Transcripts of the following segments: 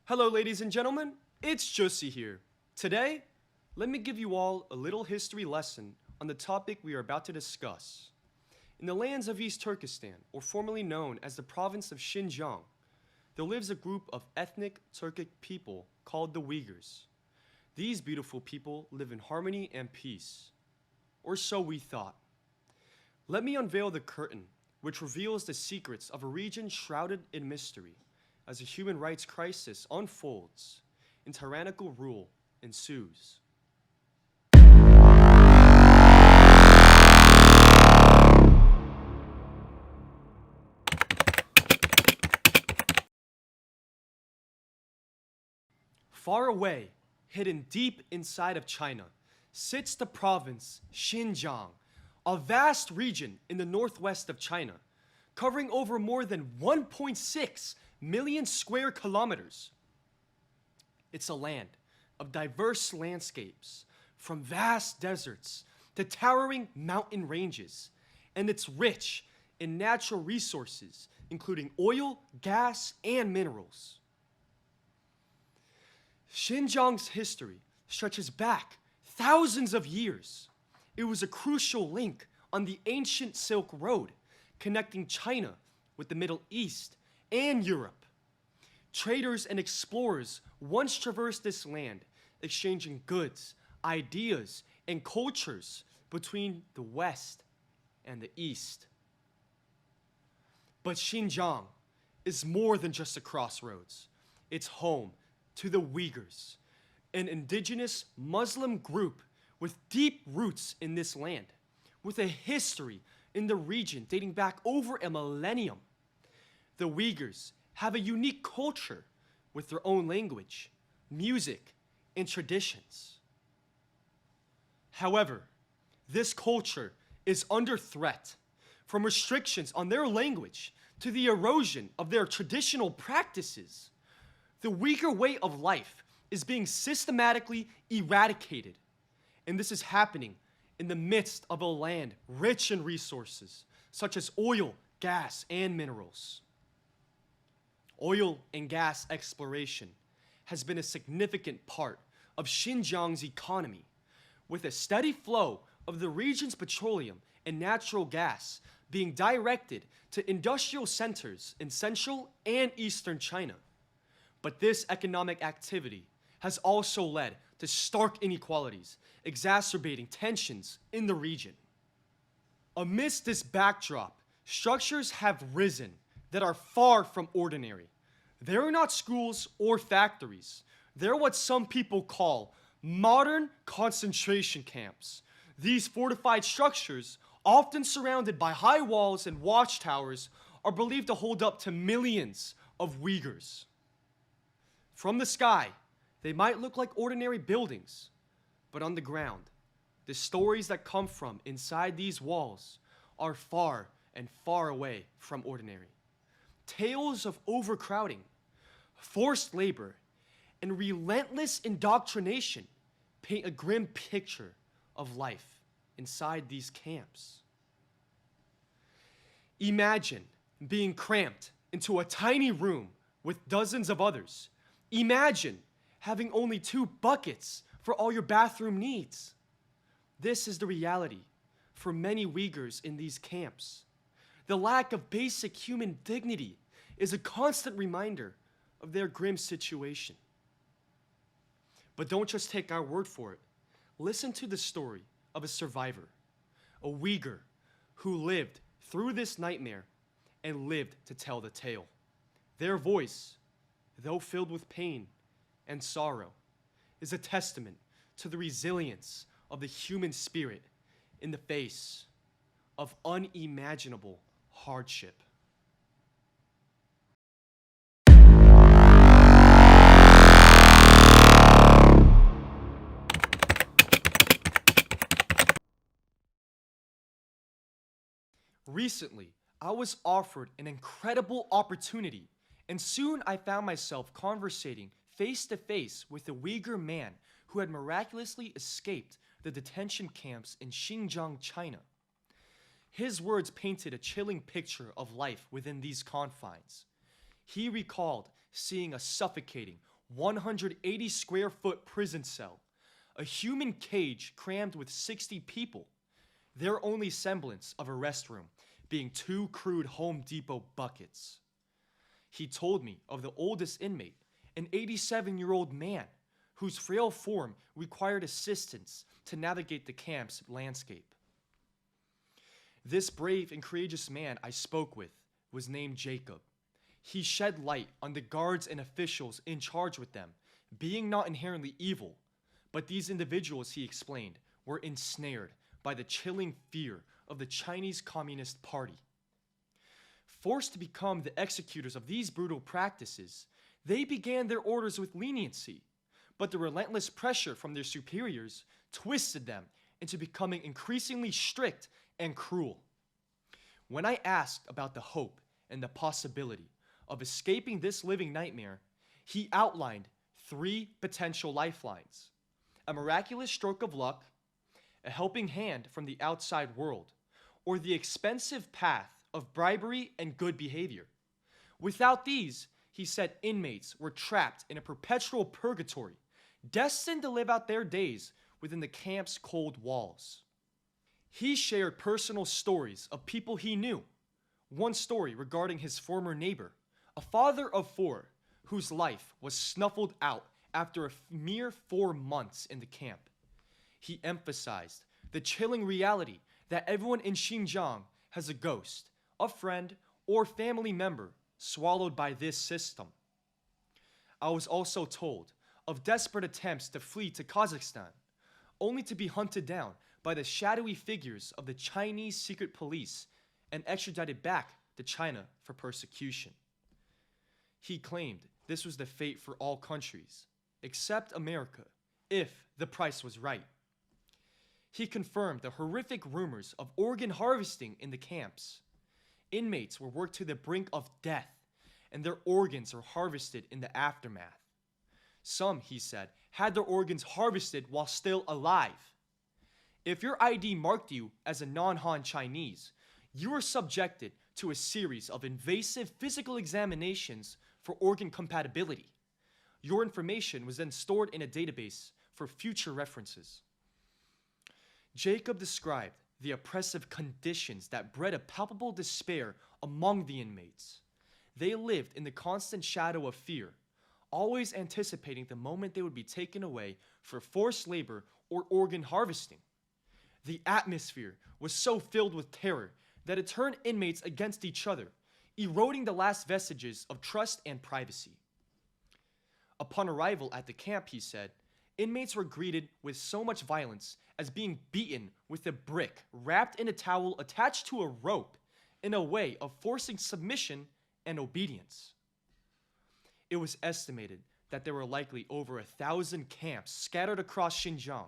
Hello ladies and gentlemen, it's Josie here. Today, let me give you all a little history lesson on the topic we are about to discuss. In the lands of East Turkestan, or formerly known as the province of Xinjiang, there lives a group of ethnic Turkic people called the Uyghurs. These beautiful people live in harmony and peace. Or so we thought. Let me unveil the curtain, which reveals the secrets of a region shrouded in mystery, as a human rights crisis unfolds and tyrannical rule ensues. Far away, hidden deep inside of China, sits the province Xinjiang, a vast region in the northwest of China, covering over more than 1.6 million square kilometers. It's a land of diverse landscapes, from vast deserts to towering mountain ranges, and it's rich in natural resources, including oil, gas, and minerals. Xinjiang's history stretches back thousands of years. It was a crucial link on the ancient Silk Road, connecting China with the Middle East and Europe. Traders and explorers once traversed this land, exchanging goods, ideas, and cultures between the West and the East. But Xinjiang is more than just a crossroads. It's home to the Uyghurs, an indigenous Muslim group with deep roots in this land, with a history in the region dating back over a millennium. The Uyghurs have a unique culture with their own language, music, and traditions. However, this culture is under threat, from restrictions on their language to the erosion of their traditional practices. The Uyghur way of life is being systematically eradicated, and this is happening in the midst of a land rich in resources such as oil, gas, and minerals. Oil and gas exploration has been a significant part of Xinjiang's economy, with a steady flow of the region's petroleum and natural gas being directed to industrial centers in central and eastern China. But this economic activity has also led to stark inequalities, exacerbating tensions in the region. Amidst this backdrop, structures have risen that are far from ordinary. They're not schools or factories. They're what some people call modern concentration camps. These fortified structures, often surrounded by high walls and watchtowers, are believed to hold up to millions of Uyghurs. From the sky, they might look like ordinary buildings, but on the ground, the stories that come from inside these walls are far and far away from ordinary. Tales of overcrowding, forced labor, and relentless indoctrination paint a grim picture of life inside these camps. Imagine being cramped into a tiny room with dozens of others. Imagine having only 2 buckets for all your bathroom needs. This is the reality for many Uyghurs in these camps. The lack of basic human dignity is a constant reminder of their grim situation. But don't just take our word for it. Listen to the story of a survivor, a Uyghur who lived through this nightmare and lived to tell the tale. Their voice, though filled with pain and sorrow, is a testament to the resilience of the human spirit in the face of unimaginable hardship. Recently, I was offered an incredible opportunity, and soon I found myself conversating face to face with a Uyghur man who had miraculously escaped the detention camps in Xinjiang, China. His words painted a chilling picture of life within these confines. He recalled seeing a suffocating, 180 square foot prison cell, a human cage crammed with 60 people, their only semblance of a restroom being 2 crude Home Depot buckets. He told me of the oldest inmate, an 87-year-old man whose frail form required assistance to navigate the camp's landscape. This brave and courageous man I spoke with was named Jacob. He shed light on the guards and officials in charge with them, being not inherently evil, but these individuals, he explained, were ensnared by the chilling fear of the Chinese Communist Party. Forced to become the executors of these brutal practices, they began their orders with leniency, but the relentless pressure from their superiors twisted them into becoming increasingly strict and cruel. When I asked about the hope and the possibility of escaping this living nightmare, he outlined 3 potential lifelines: a miraculous stroke of luck, a helping hand from the outside world, or the expensive path of bribery and good behavior. Without these, he said, inmates were trapped in a perpetual purgatory, destined to live out their days within the camp's cold walls. He shared personal stories of people he knew. One story regarding his former neighbor, a father of 4, whose life was snuffled out after a mere 4 months in the camp. He emphasized the chilling reality that everyone in Xinjiang has a ghost, a friend, or family member swallowed by this system. I was also told of desperate attempts to flee to Kazakhstan, only to be hunted down by the shadowy figures of the Chinese secret police and extradited back to China for persecution. He claimed this was the fate for all countries, except America, if the price was right. He confirmed the horrific rumors of organ harvesting in the camps. Inmates were worked to the brink of death, and their organs are harvested in the aftermath. Some, he said, had their organs harvested while still alive. If your ID marked you as a non-Han Chinese, you were subjected to a series of invasive physical examinations for organ compatibility. Your information was then stored in a database for future references. Jacob described the oppressive conditions that bred a palpable despair among the inmates. They lived in the constant shadow of fear, always anticipating the moment they would be taken away for forced labor or organ harvesting. The atmosphere was so filled with terror that it turned inmates against each other, eroding the last vestiges of trust and privacy. Upon arrival at the camp, he said, inmates were greeted with so much violence as being beaten with a brick wrapped in a towel attached to a rope in a way of forcing submission and obedience. It was estimated that there were likely over 1,000 camps scattered across Xinjiang,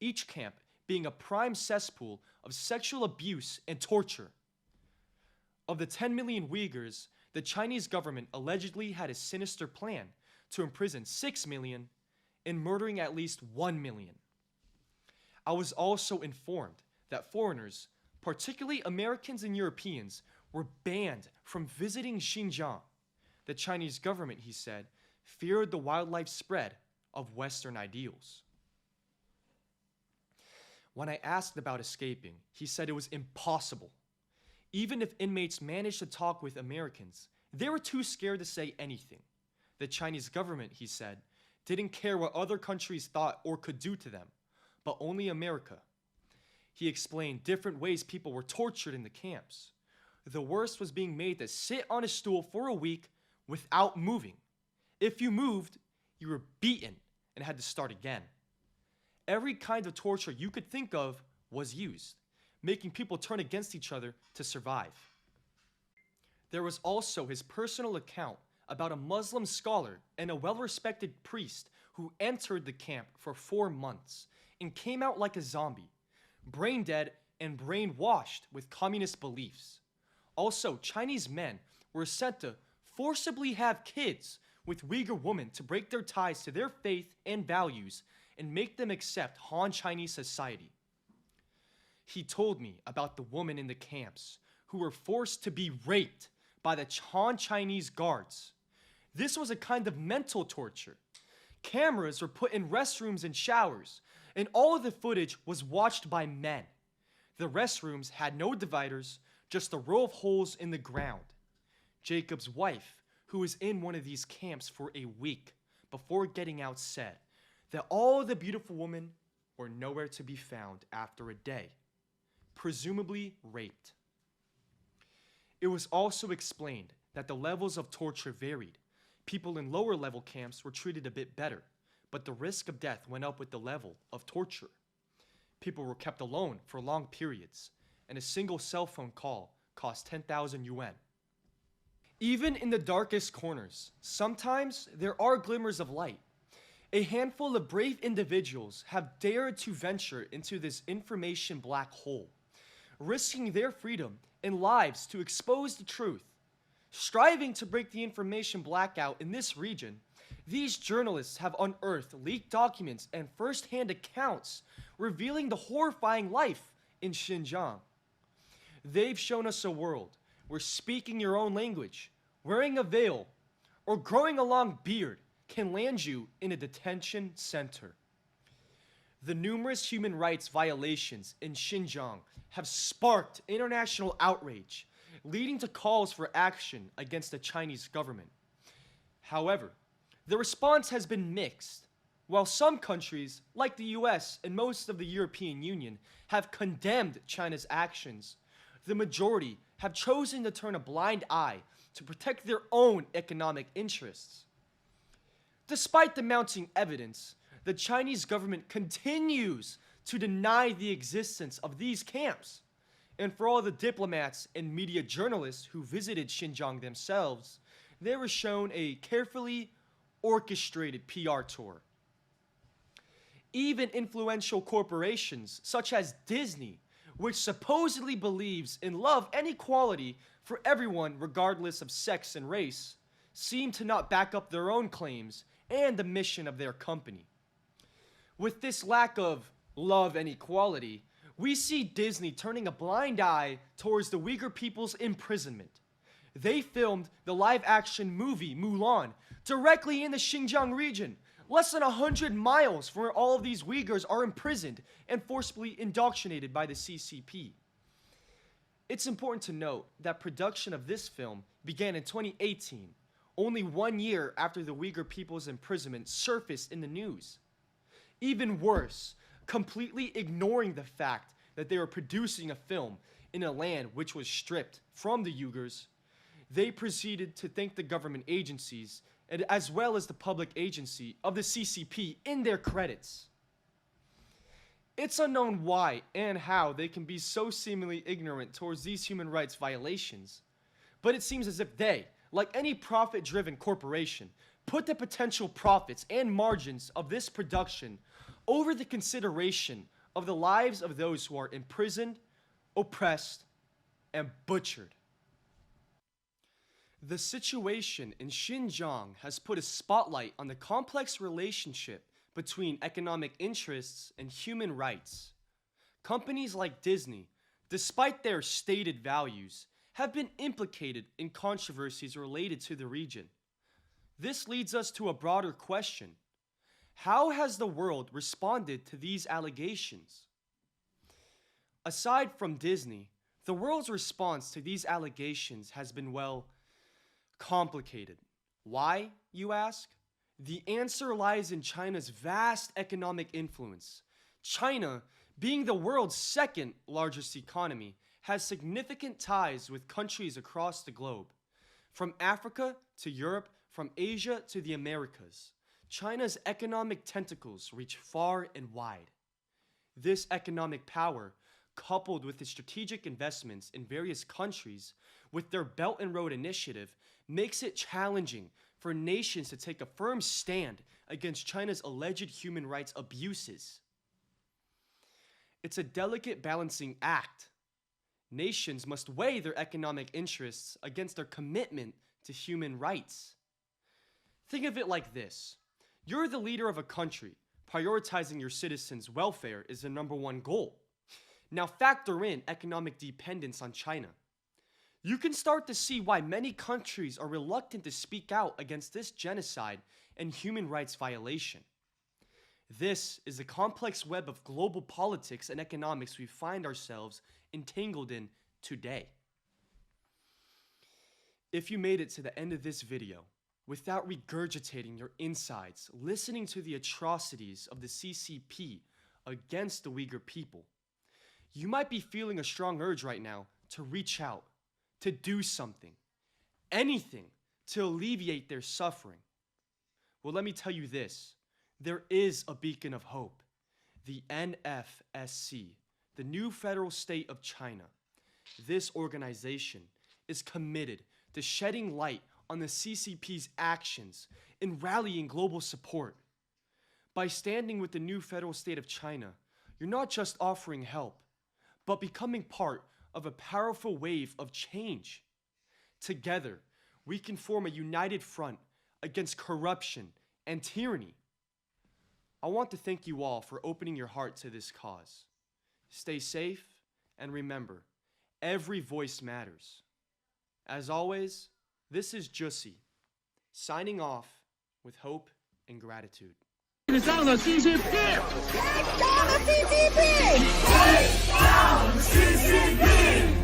each camp being a prime cesspool of sexual abuse and torture. Of the 10 million Uyghurs, the Chinese government allegedly had a sinister plan to imprison 6 million and murdering at least 1 million. I was also informed that foreigners, particularly Americans and Europeans, were banned from visiting Xinjiang. The Chinese government, he said, feared the wildlife spread of Western ideals. When I asked about escaping, he said it was impossible. Even if inmates managed to talk with Americans, they were too scared to say anything. The Chinese government, he said, didn't care what other countries thought or could do to them, but only America. He explained different ways people were tortured in the camps. The worst was being made to sit on a stool for a week without moving. If you moved, you were beaten and had to start again. Every kind of torture you could think of was used, making people turn against each other to survive. There was also his personal account about a Muslim scholar and a well-respected priest who entered the camp for 4 months and came out like a zombie, brain dead and brainwashed with communist beliefs. Also, Chinese men were sent to forcibly have kids with Uyghur women to break their ties to their faith and values and make them accept Han Chinese society. He told me about the women in the camps who were forced to be raped by the Han Chinese guards. This was a kind of mental torture. Cameras were put in restrooms and showers, and all of the footage was watched by men. The restrooms had no dividers, just a row of holes in the ground. Jacob's wife, who was in one of these camps for a week before getting out, said that all the beautiful women were nowhere to be found after a day, presumably raped. It was also explained that the levels of torture varied. People in lower level camps were treated a bit better, but the risk of death went up with the level of torture. People were kept alone for long periods, and a single cell phone call cost 10,000 yuan. Even in the darkest corners, sometimes there are glimmers of light. A handful of brave individuals have dared to venture into this information black hole, risking their freedom and lives to expose the truth. Striving to break the information blackout in this region, these journalists have unearthed leaked documents and first-hand accounts revealing the horrifying life in Xinjiang. They've shown us a world where speaking your own language, wearing a veil, or growing a long beard can land you in a detention center. The numerous human rights violations in Xinjiang have sparked international outrage, leading to calls for action against the Chinese government. However, the response has been mixed. While some countries, like the US and most of the European Union, have condemned China's actions, the majority have chosen to turn a blind eye to protect their own economic interests. Despite the mounting evidence, the Chinese government continues to deny the existence of these camps. And for all the diplomats and media journalists who visited Xinjiang themselves, they were shown a carefully orchestrated PR tour. Even influential corporations such as Disney, which supposedly believes in love and equality for everyone regardless of sex and race, seem to not back up their own claims and the mission of their company. With this lack of love and equality, we see Disney turning a blind eye towards the Uyghur people's imprisonment. They filmed the live-action movie Mulan directly in the Xinjiang region, less than 100 miles from where all of these Uyghurs are imprisoned and forcibly indoctrinated by the CCP. It's important to note that production of this film began in 2018, only 1 year after the Uyghur people's imprisonment surfaced in the news. Even worse, completely ignoring the fact that they were producing a film in a land which was stripped from the Uyghurs, they proceeded to thank the government agencies as well as the public agency of the CCP in their credits. It's unknown why and how they can be so seemingly ignorant towards these human rights violations, but it seems as if they, like any profit-driven corporation, put the potential profits and margins of this production over the consideration of the lives of those who are imprisoned, oppressed, and butchered. The situation in Xinjiang has put a spotlight on the complex relationship between economic interests and human rights. Companies like Disney, despite their stated values, have been implicated in controversies related to the region. This leads us to a broader question. How has the world responded to these allegations? Aside from Disney, the world's response to these allegations has been, well, complicated. Why, you ask? The answer lies in China's vast economic influence. China, being the world's second largest economy, has significant ties with countries across the globe. From Africa to Europe, from Asia to the Americas, China's economic tentacles reach far and wide. This economic power, coupled with its strategic investments in various countries with their Belt and Road Initiative, makes it challenging for nations to take a firm stand against China's alleged human rights abuses. It's a delicate balancing act. Nations must weigh their economic interests against their commitment to human rights. Think of it like this. You're the leader of a country. Prioritizing your citizens' welfare is the number one goal. Now factor in economic dependence on China. you can start to see why many countries are reluctant to speak out against this genocide and human rights violation. This is the complex web of global politics and economics we find ourselves entangled in today. If you made it to the end of this video without regurgitating your insides, listening to the atrocities of the CCP against the Uyghur people, you might be feeling a strong urge right now to reach out, to do something, anything to alleviate their suffering. Well, let me tell you this. There is a beacon of hope. The NFSC, the new federal state of China. This organization is committed to shedding light on the CCP's actions and rallying global support. By standing with the new federal state of China, you're not just offering help, but becoming part of a powerful wave of change. Together, we can form a united front against corruption and tyranny. I want to thank you all for opening your heart to this cause. Stay safe, and remember, every voice matters. As always, this is Jussi, signing off with hope and gratitude. Take down the CCP! Take down the CCP! Take down the CCP!